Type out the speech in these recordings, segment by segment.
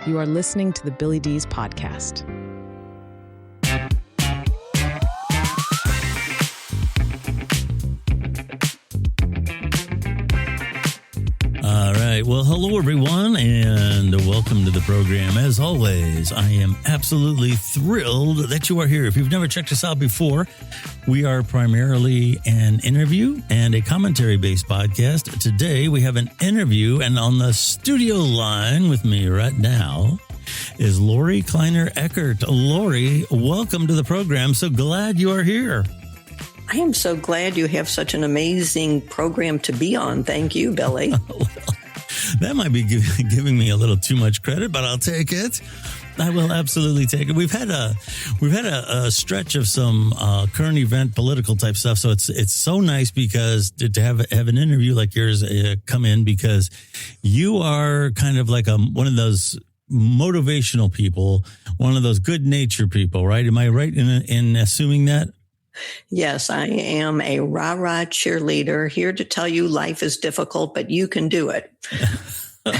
You are listening to the Billy Dees Podcast. All right. Well, hello, everyone, and welcome to the program. As always, I am absolutely thrilled that you are here. If you've never checked us out before, we are primarily an interview and a commentary-based podcast. Today, we have an interview, and on the studio line with me right now is Lorie Kleiner Eckert. Lorie, welcome to the program. So glad you are here. I am so glad you have such an amazing program to be on. Thank you, Billy. Well, that might be giving me a little too much credit, but I'll take it. I will absolutely take it. We've had a stretch of some current event political type stuff, so it's so nice because to have an interview like yours come in, because you are kind of like one of those motivational people, one of those good nature people, right? Am I right in assuming that? Yes, I am a rah-rah cheerleader here to tell you life is difficult, but you can do it. Well,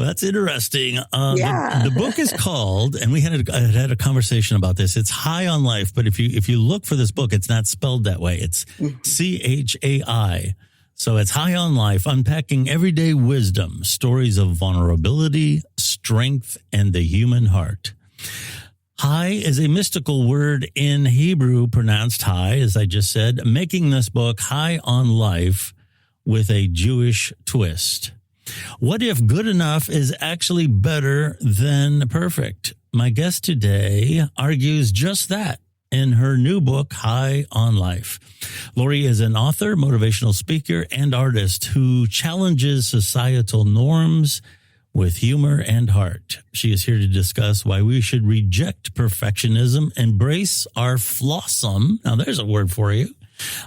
that's interesting. Yeah. The book is called, and we had a conversation about this. It's High on Life, but if you look for this book, it's not spelled that way. It's CHAI. So it's High on Life, unpacking everyday wisdom, stories of vulnerability, strength, and the human heart. High is a mystical word in Hebrew, pronounced high, as I just said, making this book High on Life with a Jewish twist. What if good enough is actually better than perfect? My guest today argues just that in her new book, High on Life. Lorie is an author, motivational speaker, and artist who challenges societal norms with humor and heart. She is here to discuss why we should reject perfectionism, embrace our flawsome, now there's a word for you,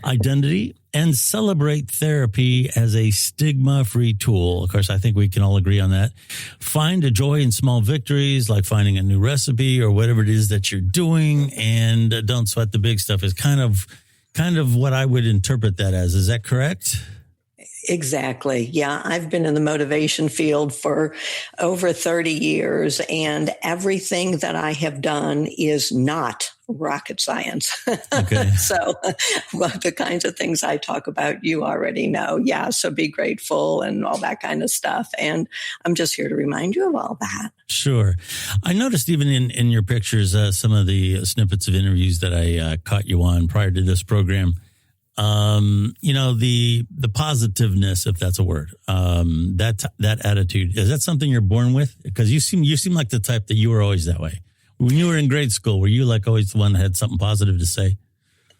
identity, and celebrate therapy as a stigma-free tool. Of course, I think we can all agree on that. Find a joy in small victories, like finding a new recipe or whatever it is that you're doing, and don't sweat the big stuff is kind of what I would interpret that as. Is that correct? Exactly. Yeah, I've been in the motivation field for over 30 years, and everything that I have done is not rocket science. Okay. So the kinds of things I talk about, you already know. Yeah, so be grateful and all that kind of stuff. And I'm just here to remind you of all that. Sure. I noticed even in your pictures, some of the snippets of interviews that I caught you on prior to this program, the positiveness, if that's a word, that attitude, is that something you're born with? Because you seem like the type that you were always that way. When you were in grade school, were you like always the one that had something positive to say?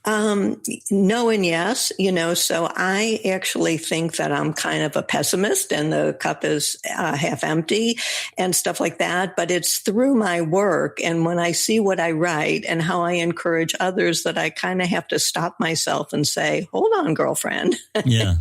No and yes, so I actually think that I'm kind of a pessimist and the cup is half empty and stuff like that. But it's through my work and when I see what I write and how I encourage others that I kind of have to stop myself and say, hold on, girlfriend, yeah.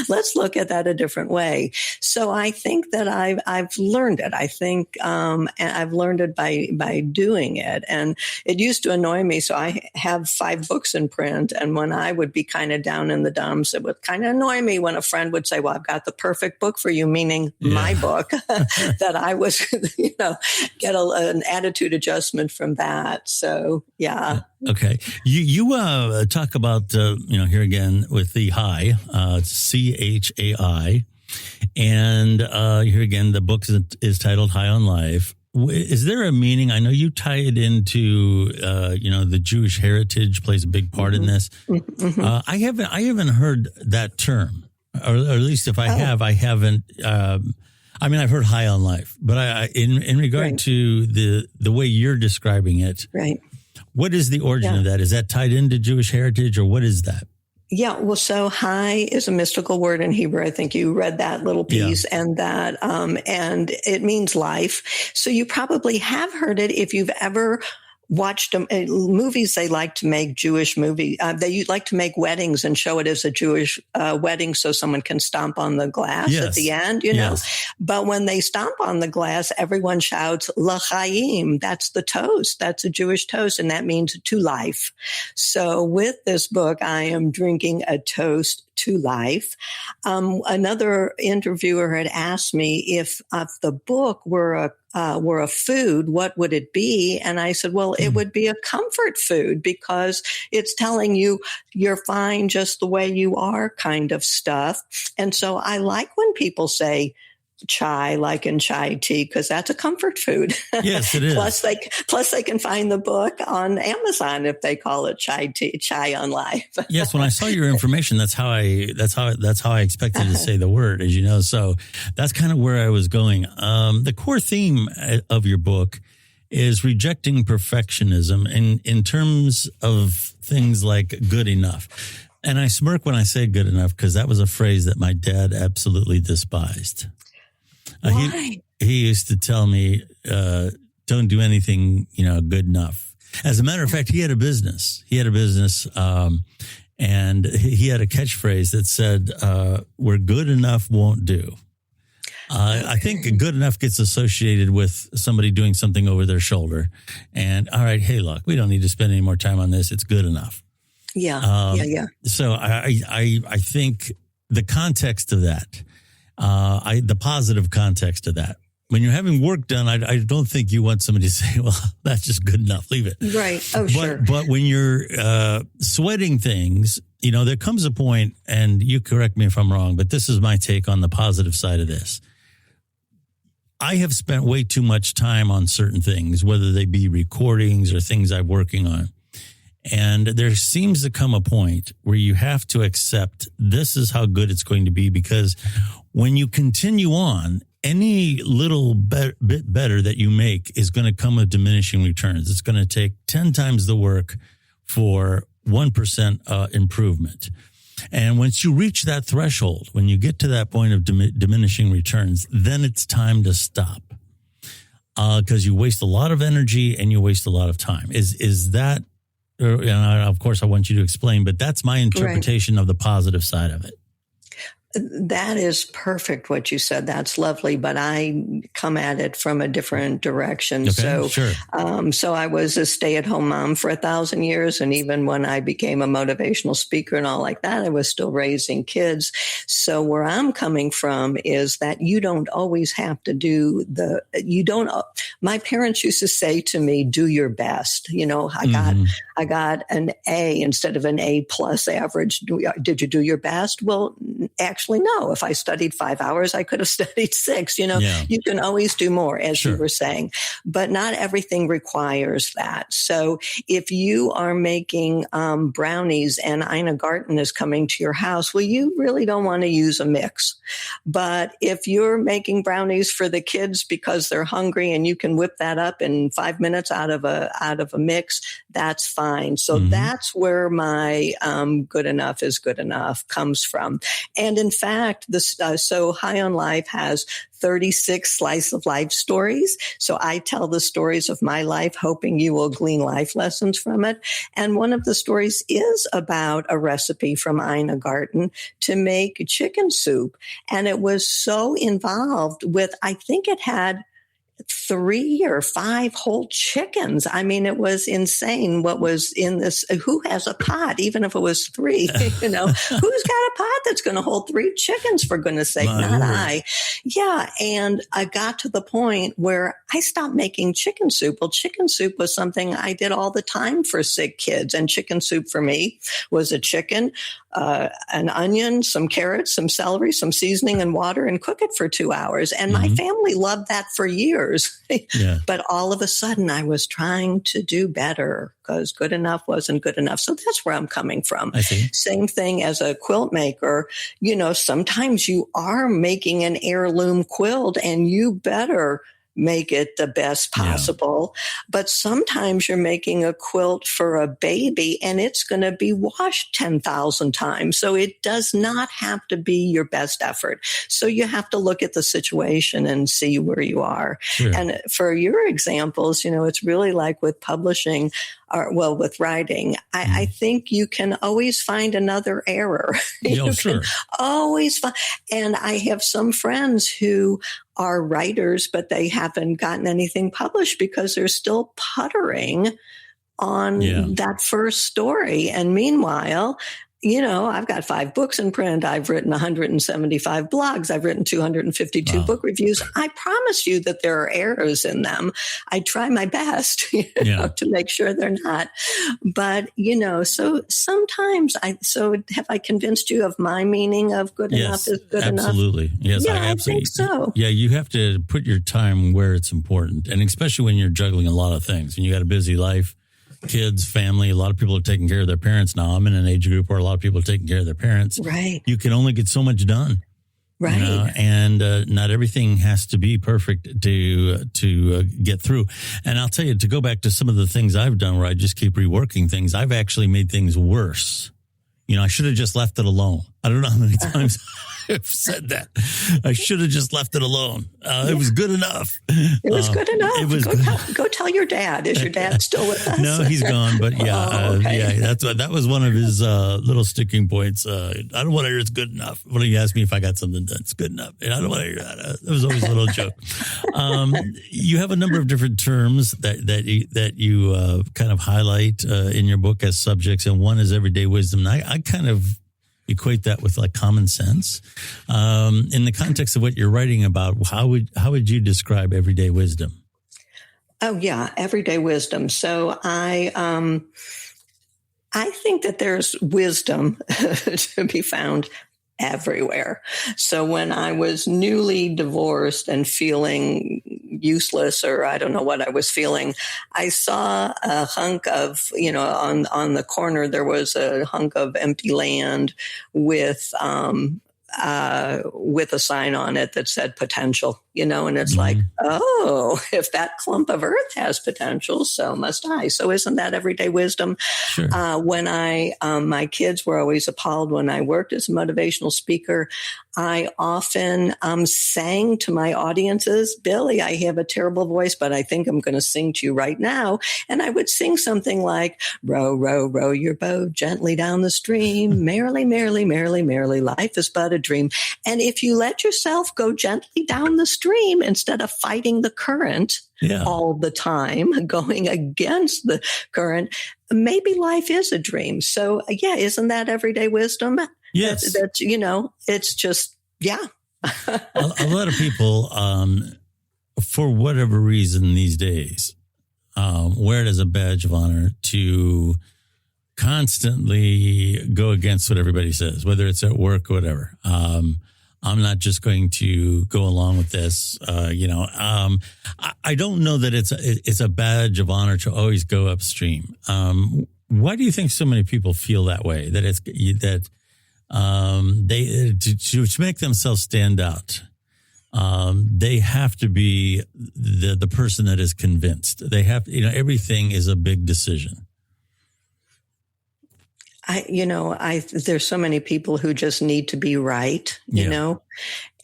Let's look at that a different way. So I think that I've learned it. I think, and I've learned it by doing it. And it used to annoy me. So I have 5 books in print. And when I would be kind of down in the dumps, it would kind of annoy me when a friend would say, well, I've got the perfect book for you, meaning my book, that I was, get an attitude adjustment from that. So, yeah. Okay. You talk about, here again with the high, CHAI. And here again, the book is titled High on Life. Is there a meaning? I know you tie it into, the Jewish heritage plays a big part in this. Mm-hmm. I haven't heard that term, or at least if I have, I haven't. I've heard High on Life, but in regard to the way you're describing it, right? What is the origin of that? Is that tied into Jewish heritage, or what is that? Yeah, well, so high is a mystical word in Hebrew. I think you read that little piece, and that, and it means life. So you probably have heard it if you've ever watched movies. They like to make Jewish movies. They like to make weddings and show it as a Jewish wedding so someone can stomp on the glass at the end, you know. But when they stomp on the glass, everyone shouts l'chaim. That's the toast. That's a Jewish toast, and that means to life. So with this book, I am drinking a toast to life. Another interviewer had asked me if the book were a food, what would it be? And I said, well, it would be a comfort food because it's telling you you're fine just the way you are kind of stuff. And so I like when people say chai, like in chai tea, because that's a comfort food. Yes, it is. Plus they can find the book on Amazon if they call it chai tea, chai on life. Yes, when I saw your information, that's how I expected to say the word, as you know. So that's kind of where I was going. The core theme of your book is rejecting perfectionism in terms of things like good enough. And I smirk when I say good enough because that was a phrase that my dad absolutely despised. Why? He used to tell me, don't do anything, good enough. As a matter of fact, he had a business. And he had a catchphrase that said, where good enough won't do. I think good enough gets associated with somebody doing something over their shoulder. And all right, hey, look, we don't need to spend any more time on this. It's good enough. Yeah. So I think the context of that, the positive context of that, when you're having work done, I don't think you want somebody to say, well, that's just good enough. Leave it. Right. Oh, sure. But when you're sweating things, there comes a point, and you correct me if I'm wrong, but this is my take on the positive side of this. I have spent way too much time on certain things, whether they be recordings or things I'm working on. And there seems to come a point where you have to accept this is how good it's going to be, because when you continue on, any little bit better that you make is going to come with diminishing returns. It's going to take 10 times the work for 1% improvement. And once you reach that threshold, when you get to that point of diminishing returns, then it's time to stop. Because you waste a lot of energy and you waste a lot of time. Is that... And of course, I want you to explain, but that's my interpretation of the positive side of it. That is perfect what you said. That's lovely, but I come at it from a different direction. Okay, sure. So I was a stay-at-home mom for 1,000 years. And even when I became a motivational speaker and all like that, I was still raising kids. So where I'm coming from is that you don't always have to my parents used to say to me, do your best. I got an A instead of an A+ average. Did you do your best? Well, actually, no. If I studied 5 hours, I could have studied 6. You can always do more, as you were saying, but not everything requires that. So if you are making brownies and Ina Garten is coming to your house, well, you really don't want to use a mix. But if you're making brownies for the kids because they're hungry and you can whip that up in 5 minutes out of a mix, that's fine. So that's where my good enough is good enough comes from. And in fact, so High on Life has 36 slice of life stories. So I tell the stories of my life, hoping you will glean life lessons from it. And one of the stories is about a recipe from Ina Garten to make chicken soup. And it was so involved with, I think it had 3 or 5 whole chickens. I mean, it was insane what was in this. Who has a pot, even if it was 3? Who's got a pot that's going to hold 3 chickens, for goodness sake? Not I. Yeah. And I got to the point where I stopped making chicken soup. Well, chicken soup was something I did all the time for sick kids. And chicken soup for me was a chicken, an onion, some carrots, some celery, some seasoning and water, and cook it for 2 hours. And my family loved that for years. Yeah. But all of a sudden I was trying to do better because good enough wasn't good enough. So that's where I'm coming from. Same thing as a quilt maker. Sometimes you are making an heirloom quilt and you better make it the best possible. But sometimes you're making a quilt for a baby and it's going to be washed 10,000 times. So it does not have to be your best effort. So you have to look at the situation and see where you are. Sure. And for your examples, it's really like with publishing, with writing, I think you can always find another error. You can always find, and I have some friends who are writers, but they haven't gotten anything published because they're still puttering on that first story. And meanwhile, I've got 5 books in print. I've written 175 blogs. I've written 252 book reviews. I promise you that there are errors in them. I try my best to make sure they're not. But, so sometimes have I convinced you of my meaning of good enough is good enough? Absolutely. Yes, yeah, I absolutely think so. Yeah, you have to put your time where it's important. And especially when you're juggling a lot of things and you got a busy life. Kids, family, a lot of people are taking care of their parents now. I'm in an age group where a lot of people are taking care of their parents. Right. You can only get so much done. Right. And not everything has to be perfect to get through. And I'll tell you, to go back to some of the things I've done where I just keep reworking things, I've actually made things worse. I should have just left it alone. I don't know how many times I've said that. I should have just left it alone. It was good enough. It was good enough. It was go tell your dad. Is your dad still with us? No, he's gone. But okay. That was one of his little sticking points. I don't want to hear it's good enough. When he asked me if I got something done, it's good enough. And I don't want to hear that. It was always a little joke. You have a number of different terms that you kind of highlight in your book as subjects, and one is everyday wisdom. And I kind of equate that with like common sense. In the context of what you're writing about, how would you describe everyday wisdom? Oh yeah, everyday wisdom. So I think that there's wisdom to be found everywhere. So when I was newly divorced and feeling useless, or I don't know what I was feeling, I saw a hunk of, on the corner, there was a hunk of empty land with a sign on it that said potential, and it's like, oh, if that clump of earth has potential, so must I. So isn't that everyday wisdom? Sure. When my kids were always appalled when I worked as a motivational speaker, I often sang to my audiences, Billy, I have a terrible voice, but I think I'm going to sing to you right now. And I would sing something like, row, row, row your boat gently down the stream. Merrily, merrily, merrily, merrily, life is but a dream. And if you let yourself go gently down the stream instead of fighting the current all the time, going against the current, maybe life is a dream. So isn't that everyday wisdom? Yes. That's it's just, a lot of people, for whatever reason these days, wear it as a badge of honor to constantly go against what everybody says, whether it's at work or whatever. I'm not just going to go along with this. I don't know that it's a badge of honor to always go upstream. Why do you think so many people feel that way? That they to make themselves stand out, they have to be the person that is convinced. They have, everything is a big decision. There's so many people who just need to be right,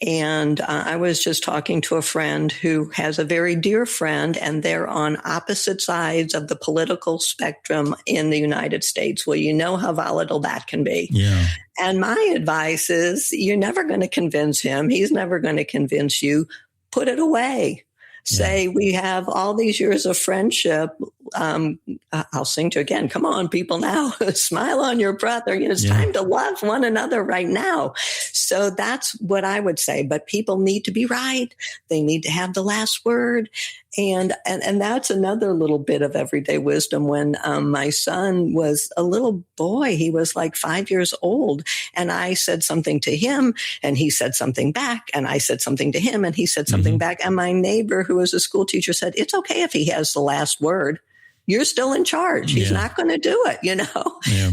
and I was just talking to a friend who has a very dear friend, and they're on opposite sides of the political spectrum in the United States. Well, you know how volatile that can be. Yeah. And my advice is you're never going to convince him. He's never going to convince you. Put it away. Say, we have all these years of friendship. I'll sing to again. Come on, people now. Smile on your brother. It's time to love one another right now. So that's what I would say. But people need to be right. They need to have the last word. And that's another little bit of everyday wisdom. When my son was a little boy, he was like 5 years old, and I said something to him, and he said something back, and I said something to him, and he said something back. And my neighbor, who was a school teacher, said, it's okay if he has the last word. you're still in charge. He's not going to do it, Yeah.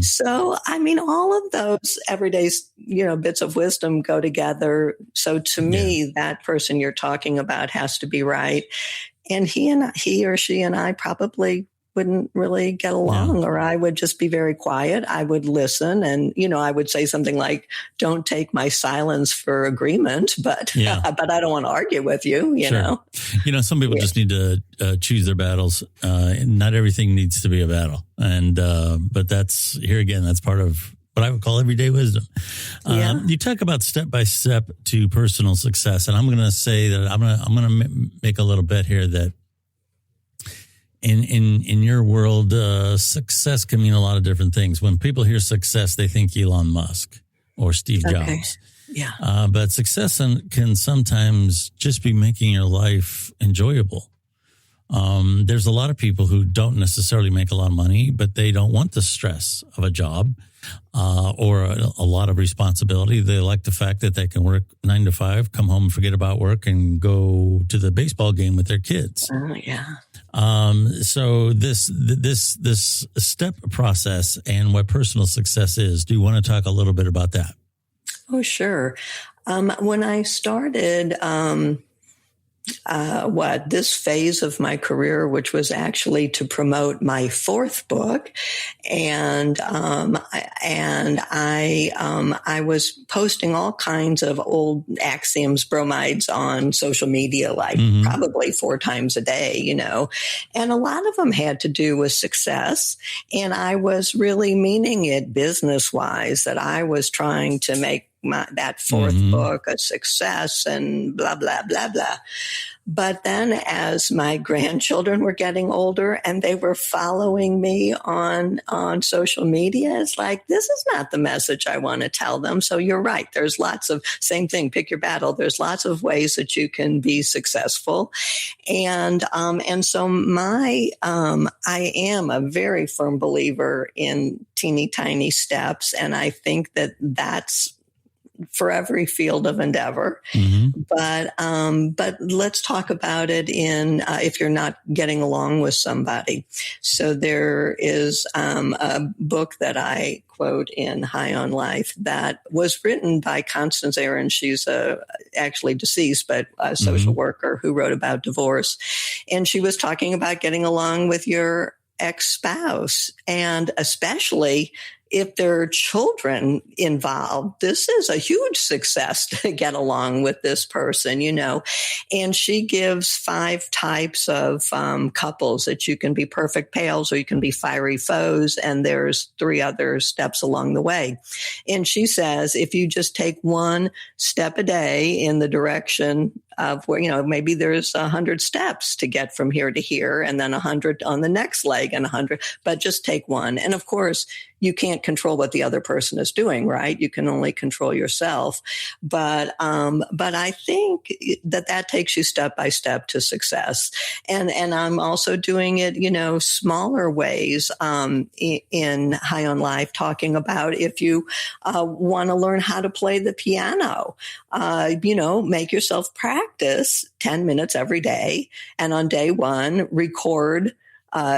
So, I mean, all of those everyday, bits of wisdom go together. So to me, that person you're talking about has to be right. And he or she and I probably wouldn't really get along, or I would just be very quiet. I would listen, and I would say something like, "Don't take my silence for agreement," but but I don't want to argue with you. You know, some people just need to choose their battles. Not everything needs to be a battle, and but that's part of what I would call everyday wisdom. You talk about step by step to personal success, and I'm going to say that I'm going to make a little bet here that in your world, success can mean a lot of different things. When people hear success, they think Elon Musk or Steve Jobs. Yeah. But success can sometimes just be making your life enjoyable. There's a lot of people who don't necessarily make a lot of money, but they don't want the stress of a job or a lot of responsibility. They like the fact that they can work 9 to 5, come home and forget about work, and go to the baseball game with their kids. Oh, yeah. So this step process and what personal success is, do you want to talk a little bit about that? Oh, sure. When I started, this phase of my career, which was actually to promote my 4th book, and I was posting all kinds of old axioms, bromides on social media, like probably 4 times a day, and a lot of them had to do with success. And I was really meaning it business wise, that I was trying to make that 4th book a success and blah, blah, blah, blah. But then as my grandchildren were getting older and they were following me on social media, it's like, this is not the message I want to tell them. So you're right. There's lots of, same thing, pick your battle. There's lots of ways that you can be successful. And so I am a very firm believer in teeny tiny steps. And I think that that's for every field of endeavor. But let's talk about it if you're not getting along with somebody. So there is a book that I quote in High on Life that was written by Constance Aaron. She's actually deceased, but a social worker who wrote about divorce. And she was talking about getting along with your ex-spouse, and especially if there are children involved, this is a huge success to get along with this person, And she gives 5 types of couples that you can be perfect pals or you can be fiery foes. And there's 3 other steps along the way. And she says, if you just take 1 step a day in the direction of where, maybe there's 100 steps to get from here to here, and then 100 on the next leg and 100, but just take 1. And of course, you can't control what the other person is doing, right? You can only control yourself. But I think that takes you step by step to success. And I'm also doing it, smaller ways, in High on Life, talking about if you want to learn how to play the piano, make yourself practice 10 minutes every day. And on day 1, record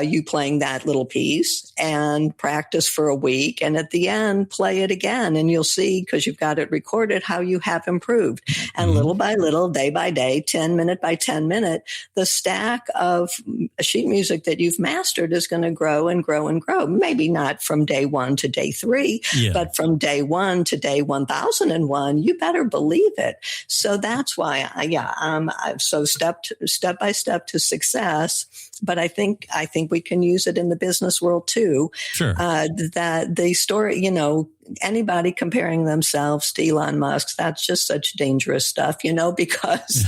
you playing that little piece and practice for a week. And at the end, play it again. And you'll see, because you've got it recorded, how you have improved. And little by little, day by day, 10 minute by 10 minute, the stack of sheet music that you've mastered is going to grow and grow and grow. Maybe not from day 1 to day 3, but from day 1 to day 1001, you better believe it. So that's why, so step by step to success. But I think we can use it in the business world too. Sure. That the story, anybody comparing themselves to Elon Musk, that's just such dangerous stuff, because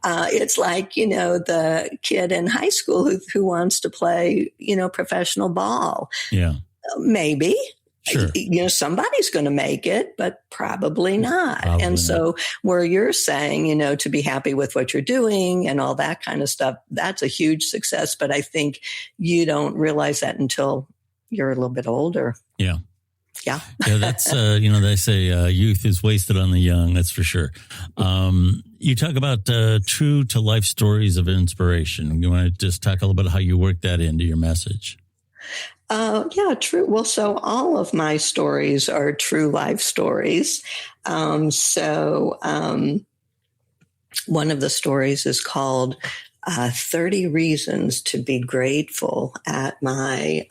it's like, the kid in high school who wants to play, professional ball. Yeah. Maybe. Sure. Somebody's going to make it, but probably not. And so where you're saying, to be happy with what you're doing and all that kind of stuff, that's a huge success. But I think you don't realize that until you're a little bit older. Yeah. Yeah. Yeah, that's, they say youth is wasted on the young. That's for sure. You talk about true to life stories of inspiration. You want to just talk a little bit how you work that into your message? Yeah, true. Well, so all of my stories are true life stories. One of the stories is called 30 Reasons to Be Grateful at my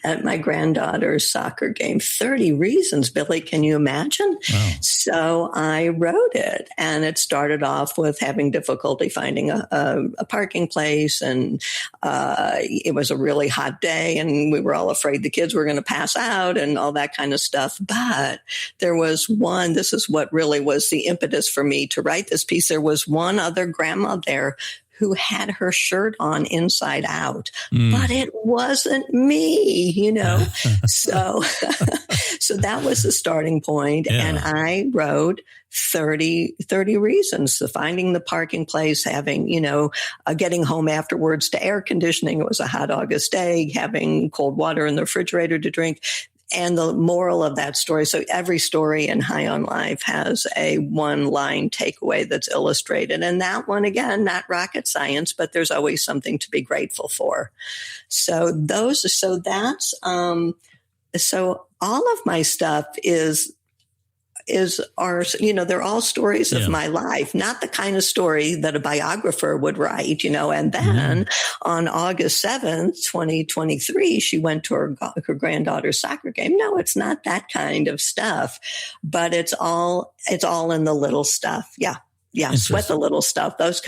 at my granddaughter's soccer game. 30 reasons, Billy. Can you imagine? Wow. So I wrote it, and it started off with having difficulty finding a parking place. And it was a really hot day, and we were all afraid the kids were going to pass out and all that kind of stuff. But there was one, this is what really was the impetus for me to write this piece. There was one other grandma there who had her shirt on inside out, but it wasn't me, So, so that was the starting point. Yeah. And I wrote 30 reasons. So finding the parking place, having, getting home afterwards to air conditioning. It was a hot August day, having cold water in the refrigerator to drink. And the moral of that story. So every story in High on Life has a one-line takeaway that's illustrated. And that one, again, not rocket science, but there's always something to be grateful for. So all of my stuff they're all stories of my life, not the kind of story that a biographer would write, and then on August 7th, 2023, she went to her granddaughter's soccer game. No, it's not that kind of stuff, but it's all in the little stuff. Yeah. Yeah. Sweat the little stuff, that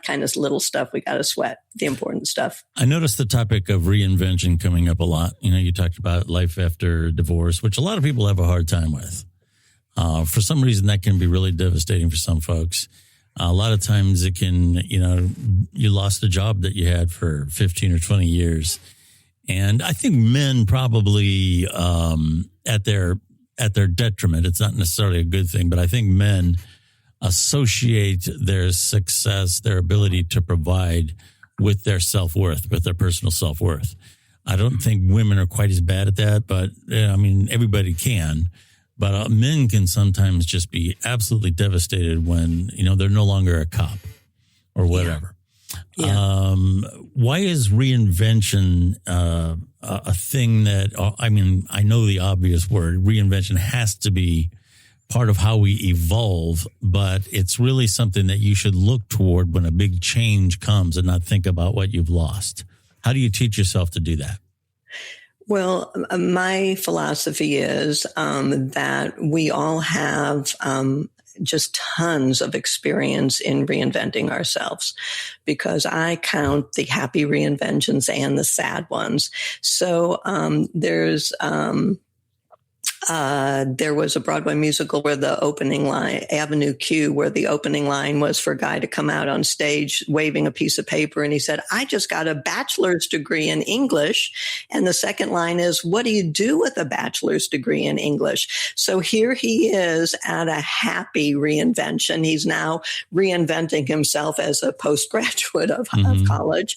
kind of little stuff. We got to sweat the important stuff. I noticed the topic of reinvention coming up a lot. You talked about life after divorce, which a lot of people have a hard time with. For some reason, that can be really devastating for some folks. A lot of times it can, you lost a job that you had for 15 or 20 years. And I think men probably, at their detriment, it's not necessarily a good thing, but I think men associate their success, their ability to provide with their self-worth, with their personal self-worth. I don't think women are quite as bad at that, but everybody can. But men can sometimes just be absolutely devastated when, they're no longer a cop or whatever. Yeah. Why is reinvention a thing that, I know the obvious word, reinvention has to be part of how we evolve, but it's really something that you should look toward when a big change comes and not think about what you've lost. How do you teach yourself to do that? Well, my philosophy is that we all have just tons of experience in reinventing ourselves, because I count the happy reinventions and the sad ones. So there was a Broadway musical where the opening line, Avenue Q, where the opening line was for a guy to come out on stage waving a piece of paper. And he said, "I just got a bachelor's degree in English." And the second line is, "What do you do with a bachelor's degree in English?" So here he is at a happy reinvention. He's now reinventing himself as a postgraduate of college.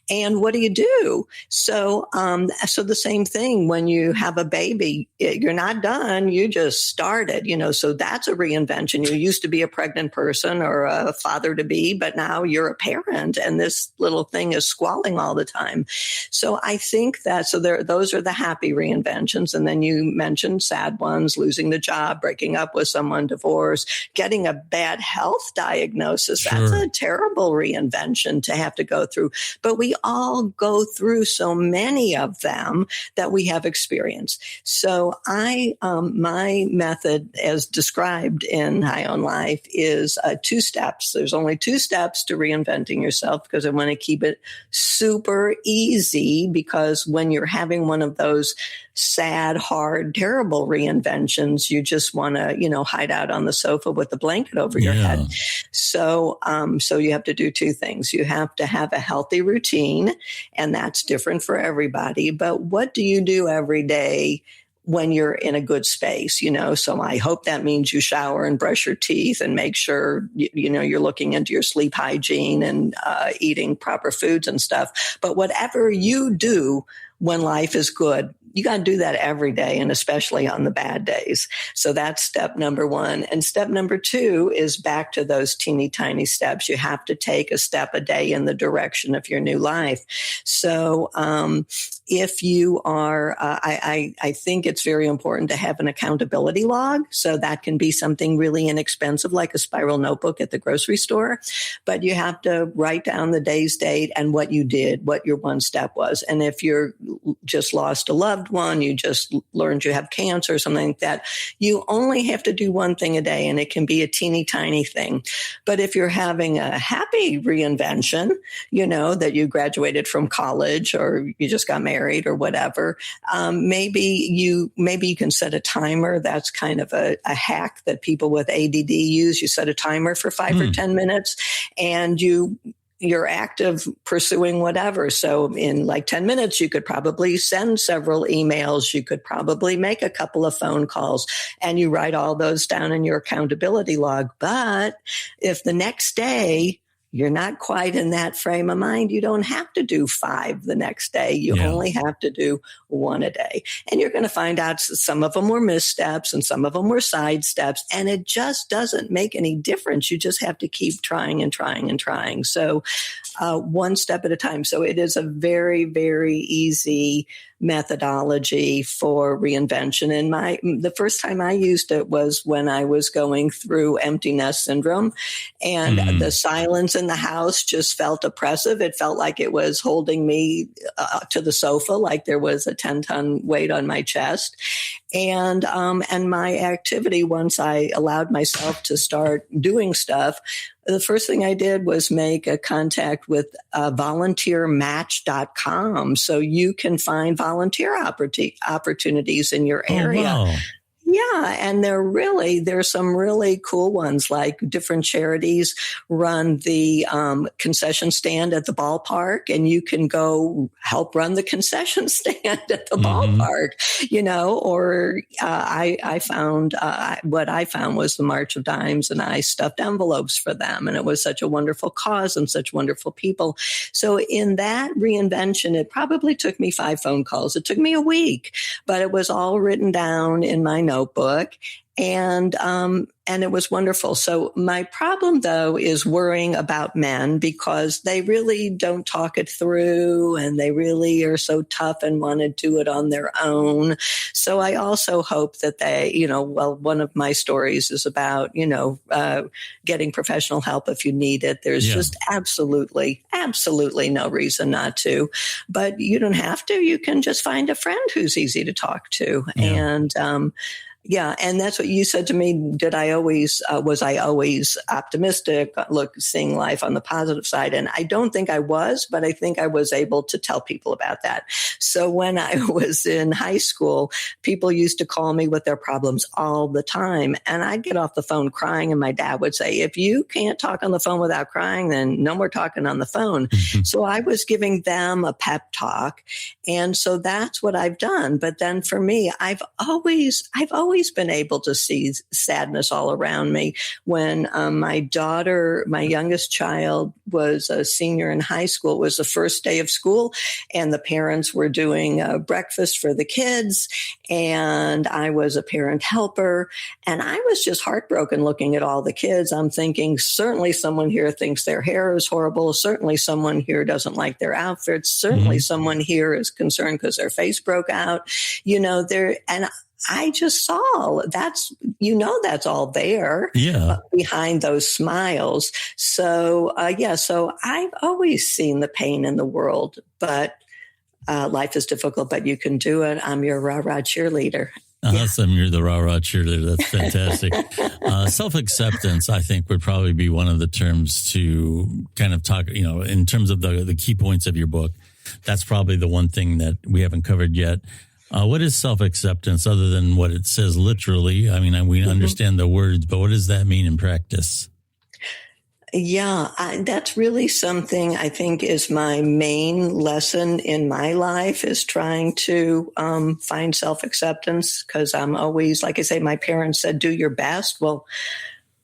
And what do you do? So the same thing when you have a baby, you're not done. You just started, so that's a reinvention. You used to be a pregnant person or a father to be, but now you're a parent and this little thing is squalling all the time. So I think that, those are the happy reinventions. And then you mentioned sad ones, losing the job, breaking up with someone, divorce, getting a bad health diagnosis. Sure. That's a terrible reinvention to have to go through. But we all go through so many of them that we have experience. So my method, as described in High on Life, is 2 steps. There's only 2 steps to reinventing yourself, because I want to keep it super easy, because when you're having one of those sad, hard, terrible reinventions, you just want to, hide out on the sofa with a blanket over your head. So you have to do 2 things. You have to have a healthy routine, and that's different for everybody. But what do you do every day when you're in a good space, So I hope that means you shower and brush your teeth and make sure, you're looking into your sleep hygiene and eating proper foods and stuff. But whatever you do when life is good, you got to do that every day, and especially on the bad days. So that's step number one. And step number two is back to those teeny tiny steps. You have to take a step a day in the direction of your new life. So if you are, I think it's very important to have an accountability log. So that can be something really inexpensive, like a spiral notebook at the grocery store. But you have to write down the day's date and what you did, what your one step was. And if you're just lost a loved one, you just learned you have cancer or something like that, you only have to do one thing a day, and it can be a teeny tiny thing. But if you're having a happy reinvention, that you graduated from college or you just got married or whatever, maybe you can set a timer. That's kind of a hack that people with ADD use. You set a timer for 5 or 10 minutes, and you're active pursuing whatever. So in like 10 minutes, you could probably send several emails. You could probably make a couple of phone calls, and you write all those down in your accountability log. But if the next day you're not quite in that frame of mind, you don't have to do 5 the next day. You only have to do 1 a day. And you're going to find out some of them were missteps and some of them were side steps. And it just doesn't make any difference. You just have to keep trying and trying and trying. So one step at a time. So it is a very, very easy methodology for reinvention. And the first time I used it was when I was going through empty nest syndrome, and the silence in the house just felt oppressive. It felt like it was holding me to the sofa, like there was a 10-ton weight on my chest. And my activity, once I allowed myself to start doing stuff, the first thing I did was make a contact with volunteermatch.com. So you can find volunteer opportunities in your area. Oh, wow. Yeah. And there's some really cool ones, like different charities run the concession stand at the ballpark, and you can go help run the concession stand at the ballpark, or I found what I found was the March of Dimes, and I stuffed envelopes for them. And it was such a wonderful cause and such wonderful people. So in that reinvention, it probably took me 5 phone calls. It took me a week, but it was all written down in my notebook. And it was wonderful. So my problem, though, is worrying about men, because they really don't talk it through, and they really are so tough and want to do it on their own. So I also hope that they, one of my stories is about, getting professional help if you need it. There's just absolutely no reason not to. But you don't have to. You can just find a friend who's easy to talk to. Yeah. And that's what you said to me. Was I always optimistic, seeing life on the positive side? And I don't think I was, but I think I was able to tell people about that. So when I was in high school, people used to call me with their problems all the time. And I'd get off the phone crying, and my dad would say, if you can't talk on the phone without crying, then no more talking on the phone. So I was giving them a pep talk. And so that's what I've done. But then for me, I've always been able to see sadness all around me. When my daughter, my youngest child, was a senior in high school, it was the first day of school, and the parents were doing breakfast for the kids, and I was a parent helper, and I was just heartbroken looking at all the kids. I'm thinking, certainly someone here thinks their hair is horrible. Certainly someone here doesn't like their outfits. Certainly someone here is concerned because their face broke out. I just saw that's all there behind those smiles. So, so I've always seen the pain in the world, but life is difficult, but you can do it. I'm your rah-rah cheerleader. Awesome. You're the rah-rah cheerleader. That's fantastic. Self-acceptance, I think, would probably be one of the terms to kind of talk, in terms of the key points of your book. That's probably the one thing that we haven't covered yet. What is self-acceptance other than what it says literally? I mean, we understand the words, but what does that mean in practice? Yeah, that's really something I think is my main lesson in my life, is trying to find self-acceptance, because I'm always, like I say, my parents said, do your best. Well,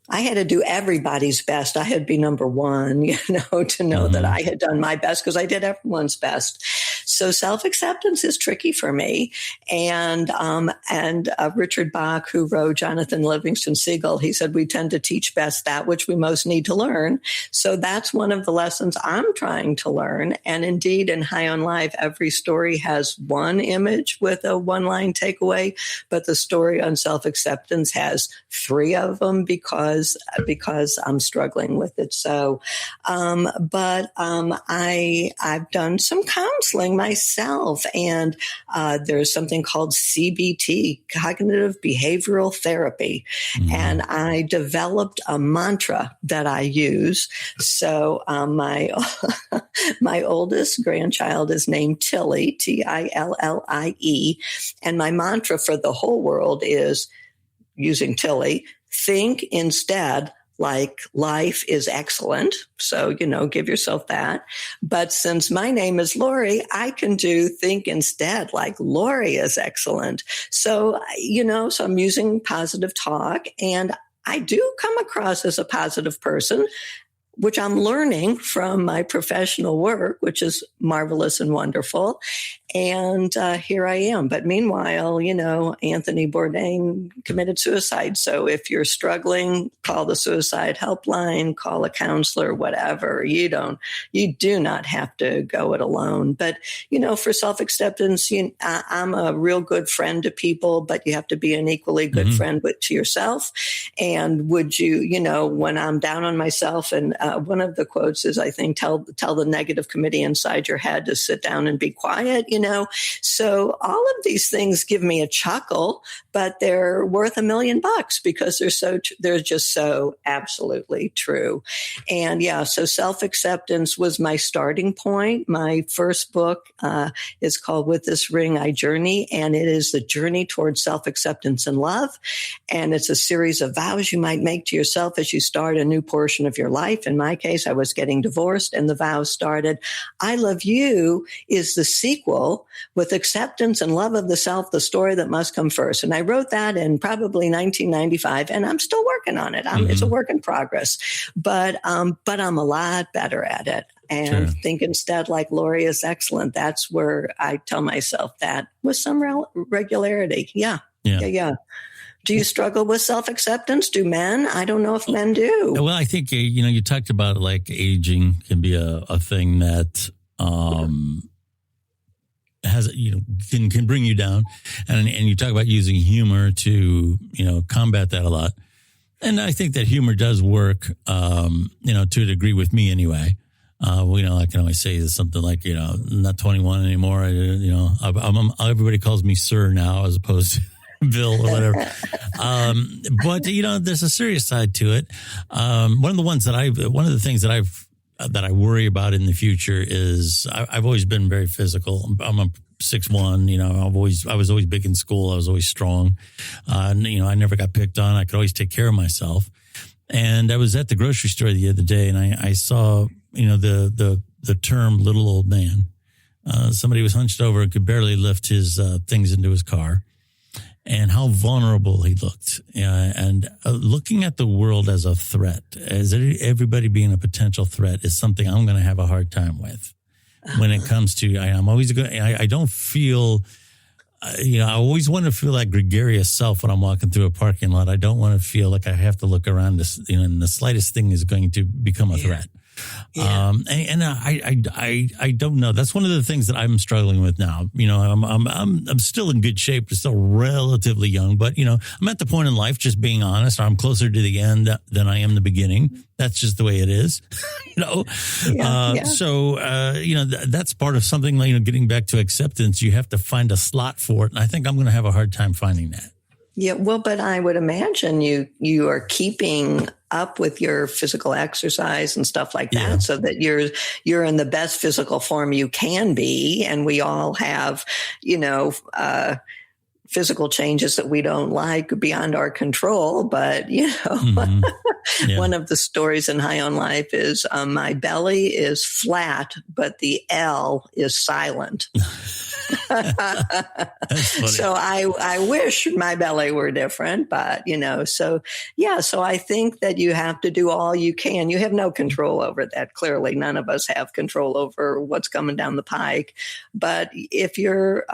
I had to do everybody's best. I had to be number one, to know that I had done my best, because I did everyone's best. So self-acceptance is tricky for me. And Richard Bach, who wrote Jonathan Livingston Seagull, he said, we tend to teach best that which we most need to learn. So that's one of the lessons I'm trying to learn. And indeed, in High on Life, every story has one image with a one-line takeaway, but the story on self-acceptance has 3 of them because I'm struggling with it. So, I've done some counseling myself, and there's something called CBT, cognitive behavioral therapy. Mm-hmm. And I developed a mantra that I use. So my oldest grandchild is named Tilly, Tillie, and my mantra for the whole world is, using Tilly, think instead like life is excellent. So, give yourself that. But since my name is Lorie, I can do think instead like Lorie is excellent. So, so I'm using positive talk, and I do come across as a positive person, which I'm learning from my professional work, which is marvelous and wonderful. And here I am. But meanwhile, Anthony Bourdain committed suicide. So if you're struggling, call the suicide helpline, call a counselor, whatever. You do not have to go it alone. But, for self-acceptance, I'm a real good friend to people, but you have to be an equally good friend to yourself. And would you, when I'm down on myself, and one of the quotes is, I think, tell the negative committee inside your head to sit down and be quiet, So all of these things give me a chuckle, but they're worth $1 million because they're just so absolutely true. And so self-acceptance was my starting point. My first book is called With This Ring, I Journey, and it is the journey towards self-acceptance and love. And it's a series of vows you might make to yourself as you start a new portion of your life. In my case, I was getting divorced, and the vows started, I love you is the sequel with acceptance and love of the self, the story that must come first. And I wrote that in probably 1995, and I'm still working on it. It's a work in progress, but I'm a lot better at it. And think instead like Lorie is excellent. That's where I tell myself that with some regularity. Yeah. Do you struggle with self-acceptance? Do men? I don't know if men do. Well, I think, you talked about like aging can be a thing that has, can bring you down. And you talk about using humor to, combat that a lot. And I think that humor does work, to a degree with me anyway. I can always say something like, I'm not 21 anymore. Everybody calls me sir now as opposed to Bill or whatever. But there's a serious side to it. One of the things that I worry about in the future is I've always been very physical. I'm a 6'1", I was always big in school. I was always strong. I never got picked on. I could always take care of myself. And I was at the grocery store the other day, and I saw, the term little old man. Somebody was hunched over and could barely lift his things into his car. And how vulnerable he looked, and looking at the world as a threat, as everybody being a potential threat, is something I'm going to have a hard time with. When it comes to, I'm always going. I don't feel, I always want to feel that gregarious self when I'm walking through a parking lot. I don't want to feel like I have to look around, and the slightest thing is going to become a threat. Yeah. I don't know. That's one of the things that I'm struggling with now. I'm still in good shape, still relatively young, but I'm at the point in life, just being honest, I'm closer to the end than I am the beginning. That's just the way it is, So, that's part of something, getting back to acceptance. You have to find a slot for it. And I think I'm going to have a hard time finding that. Yeah, well, but I would imagine you are keeping up with your physical exercise and stuff like that, so that you're in the best physical form you can be. And we all have, physical changes that we don't like beyond our control. But, one of the stories in High on Life is my belly is flat, but the L is silent. That's funny. So I wish my belly were different, but so I think that you have to do all you can. You have no control over that. Clearly, none of us have control over what's coming down the pike. But if you're,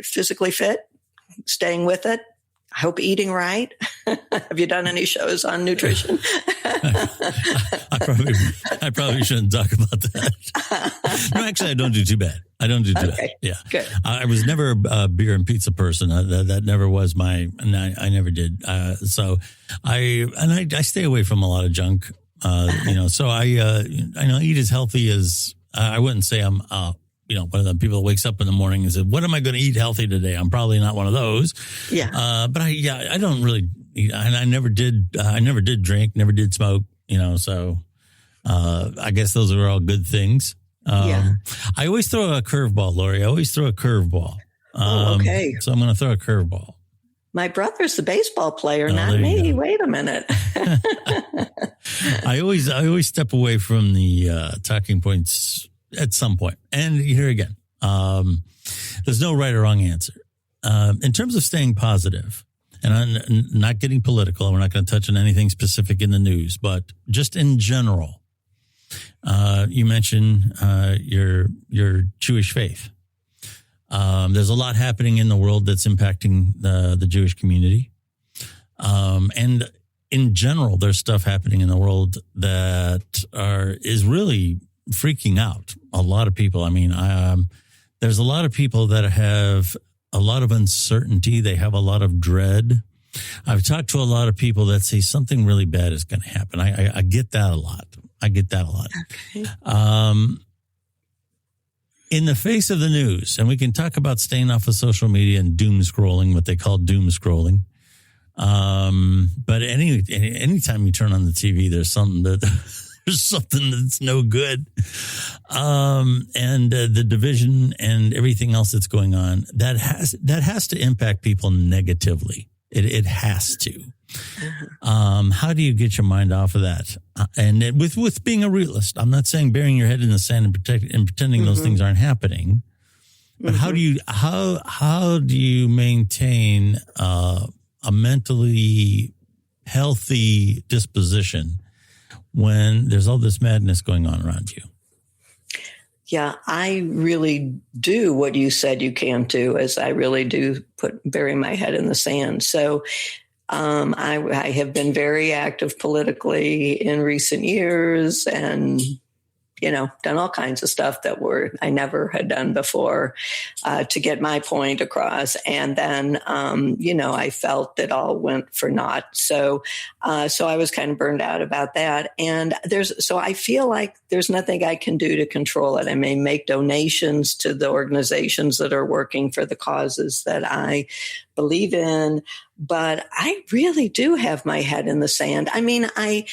physically fit, staying with it, I hope eating right. Have you done any shows on nutrition? I probably shouldn't talk about that. No, actually, I don't do too bad. I don't do too bad. Yeah. Good. I was never a beer and pizza person. That never was and I never did. So I stay away from a lot of junk. So I eat as healthy as I wouldn't say I'm one of the people that wakes up in the morning and says, what am I going to eat healthy today? I'm probably not one of those. Yeah. But I don't really eat, and I never did drink, never did smoke, so, I guess those are all good things. I always throw a curveball, Lorie. I always throw a curveball. Okay. So I'm going to throw a curveball. My brother's the baseball player, not me. Wait a minute. I always step away from the talking points at some point. And here again, there's no right or wrong answer. In terms of staying positive, and I'm not getting political, and we're not going to touch on anything specific in the news, but just in general, you mentioned your Jewish faith. There's a lot happening in the world that's impacting the Jewish community. And in general, there's stuff happening in the world that is really freaking out a lot of people. I mean, there's a lot of people that have a lot of uncertainty. They have a lot of dread. I've talked to a lot of people that say something really bad is going to happen. I get that a lot. Okay. In the face of the news, and we can talk about staying off of social media and doom scrolling, what they call doom scrolling. But anytime you turn on the TV, there's something that's no good. And the division and everything else that's going on, that has to impact people negatively. It has to. How do you get your mind off of that? And with being a realist, I'm not saying burying your head in the sand and pretending those things aren't happening. But how do you maintain a mentally healthy disposition when there's all this madness going on around you? Yeah, I really do what you said you can do, as I really do bury my head in the sand. So I have been very active politically in recent years, and done all kinds of stuff that I never had done before to get my point across. And then, I felt it all went for naught. So I was kind of burned out about that. And so I feel like there's nothing I can do to control it. I may make donations to the organizations that are working for the causes that I believe in, but I really do have my head in the sand. I mean, I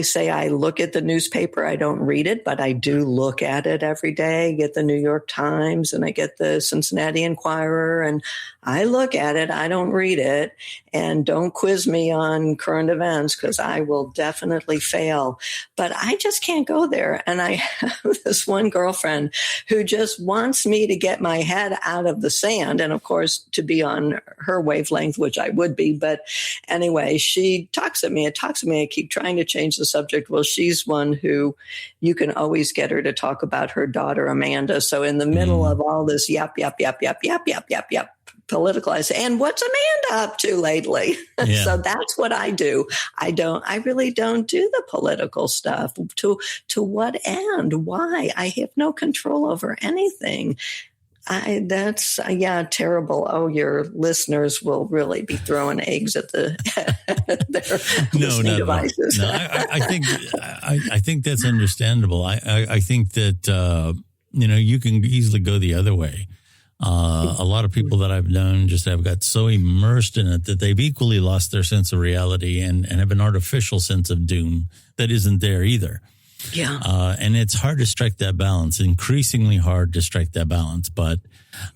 say I look at the newspaper. I don't read it, but I do look at it every day. I get the New York Times and I get the Cincinnati Enquirer, and I look at it. I don't read it. And don't quiz me on current events, because I will definitely fail. But I just can't go there. And I have this one girlfriend who just wants me to get my head out of the sand. And of course, to be on her wavelength, which I would be. But anyway, she talks at me. I keep trying to change the subject. Well, she's one who you can always get her to talk about her daughter, Amanda. So in the middle of all this yap, political, I say, and what's Amanda up to lately? Yeah. So that's what I do. I really don't do the political stuff. To what end? Why? I have no control over anything. That's terrible. Oh, your listeners will really be throwing eggs at their listening devices. No, I think that's understandable. I think that you can easily go the other way. A lot of people that I've known just have got so immersed in it that they've equally lost their sense of reality and have an artificial sense of doom that isn't there either. Yeah. And it's hard to strike that balance, increasingly hard to strike that balance. But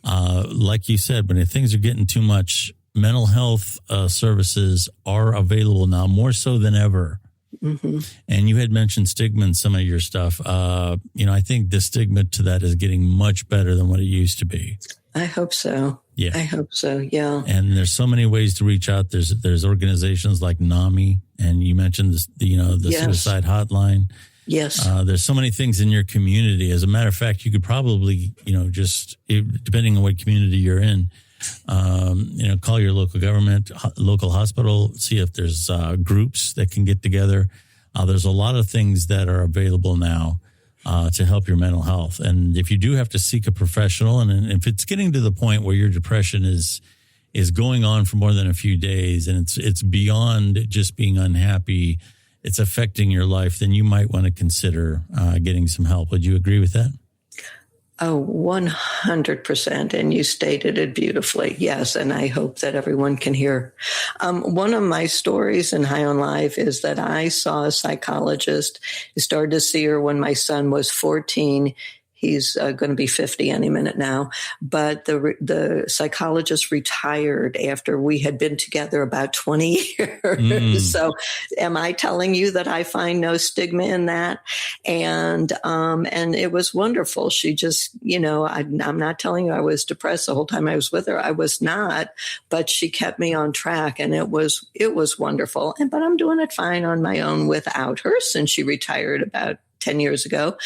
like you said, when things are getting too much, mental health services are available now more so than ever. Mm-hmm. And you had mentioned stigma in some of your stuff. I think the stigma to that is getting much better than what it used to be. I hope so. Yeah. I hope so. Yeah. And there's so many ways to reach out. There's organizations like NAMI, and you mentioned this, the Yes. suicide hotline. Yes. There's so many things in your community. As a matter of fact, you could probably, depending on what community you're in, call your local government, local hospital, see if there's groups that can get together. There's a lot of things that are available now to help your mental health. And if you do have to seek a professional, and if it's getting to the point where your depression is going on for more than a few days, and it's beyond just being unhappy, it's affecting your life, then you might want to consider getting some help. Would you agree with that? Oh, 100%. And you stated it beautifully. Yes. And I hope that everyone can hear. One of my stories in High on Life is that I saw a psychologist. I started to see her when my son was 14. He's going to be 50 any minute now. But the psychologist retired after we had been together about 20 years. So am I telling you that I find no stigma in that? And it was wonderful. She just, I'm not telling you I was depressed the whole time I was with her. I was not, but she kept me on track, and it was wonderful. But I'm doing it fine on my own without her since she retired about 10 years ago.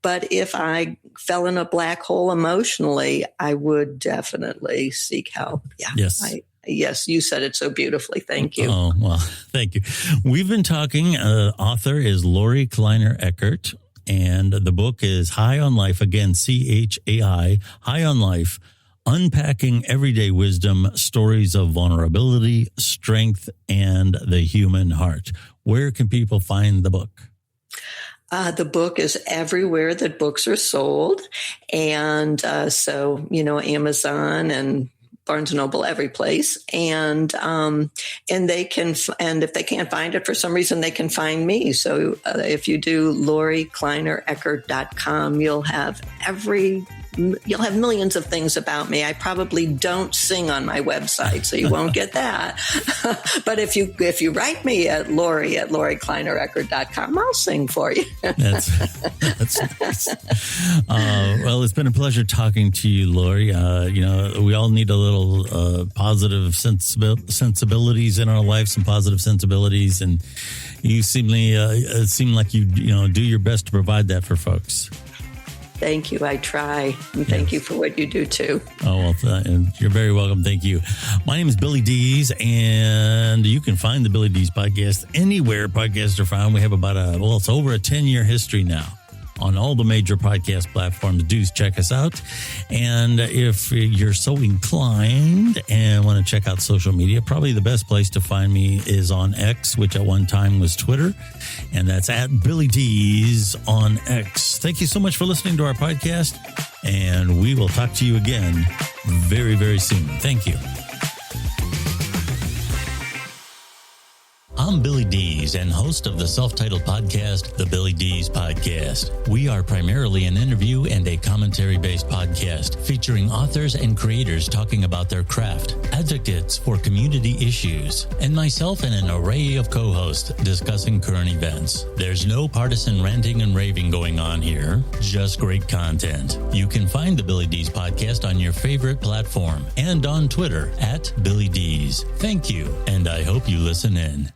But if I fell in a black hole emotionally, I would definitely seek help. Yeah. Yes. Yes, you said it so beautifully. Thank you. Oh, well, thank you. We've been talking. Author is Lorie Kleiner Eckert, and the book is High on Life. Again, CHAI, High on Life, Unpacking Everyday Wisdom, Stories of Vulnerability, Strength, and the Human Heart. Where can people find the book? The book is everywhere that books are sold. And so, Amazon and Barnes & Noble, every place. And they can, and if they can't find it for some reason, they can find me. So if you do LorieKleinerEckert.com, you'll have millions of things about me. I probably don't sing on my website, so you won't get that. But if you write me at LorieKleinerEckert.com, I'll sing for you. That's nice. Well, it's been a pleasure talking to you, Lorie. We all need a little positive sensibilities in our life, some positive sensibilities, and you seem like you do your best to provide that for folks. Thank you. I try. And thank you for what you do, too. Oh, well, you're very welcome. Thank you. My name is Billy Dees, and you can find the Billy Dees Podcast anywhere podcasts are found. We have it's over a 10-year history now on all the major podcast platforms. Do check us out. And if you're so inclined and want to check out social media, probably the best place to find me is on X, which at one time was Twitter. And that's at Billy Dees on X. Thank you so much for listening to our podcast. And we will talk to you again very, very soon. Thank you. I'm Billy Dees and host of the self-titled podcast, The Billy Dees Podcast. We are primarily an interview and a commentary-based podcast featuring authors and creators talking about their craft, advocates for community issues, and myself and an array of co-hosts discussing current events. There's no partisan ranting and raving going on here, just great content. You can find the Billy Dees Podcast on your favorite platform and on Twitter at Billy Dees. Thank you, and I hope you listen in.